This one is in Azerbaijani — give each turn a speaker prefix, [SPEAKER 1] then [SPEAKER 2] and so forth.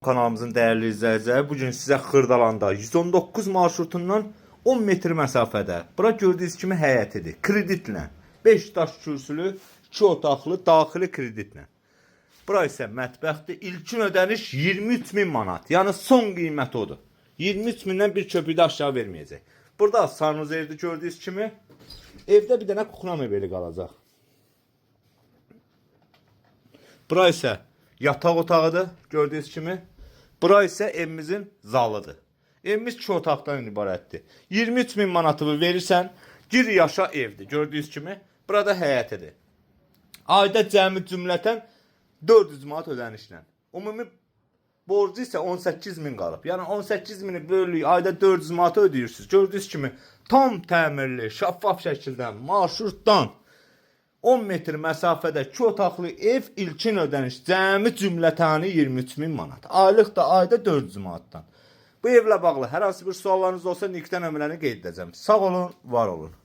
[SPEAKER 1] Kanalımızın değerli izləyiciləri, bugün sizə Xırdalanda 119 marşrutundan 10 metr məsafədə. Bura gördüyünüz kimi həyətidir. Kreditlə. 5 daş kürsülü, 2 otaqlı, daxili kreditlə. Bura isə mətbəxdir. İlkin ödəniş 23.000 manat. Yəni son qiymət odur. 23.000-dən bir köpüyü də aşağı verməyəcək. Burada sarnuz evdir gördüyünüz kimi. Evdə bir dənə kuxna mebeli qalacaq. Bura isə yataq otağıdır gördüyünüz kimi. Bura isə evimizin zalıdır. Evimiz 2 otaqdan ibarətdir. 23.000 manatını verirsən, gir yaşa evdir gördüyünüz kimi. Burada həyətidir. Ayda cəmi cümlətən 400 manat ödənişlə. Ümumi borcu isə 18.000 qalıb. Yəni 18.000-i bölük ayda 400 manat ödəyirsiniz. Gördüyünüz kimi tam təmirli, şəffaf şəkildə marşrutdan 10 metr məsafədə 2 otaqlı ev ilkin ödəniş cəmi cümlətəni 23.000 manat. Aylıq da ayda 400 manatdan. Bu evlə bağlı hər hansı bir suallarınız olsa Nikdən nömrəni qeyd edəcəm. Sağ olun, var olun.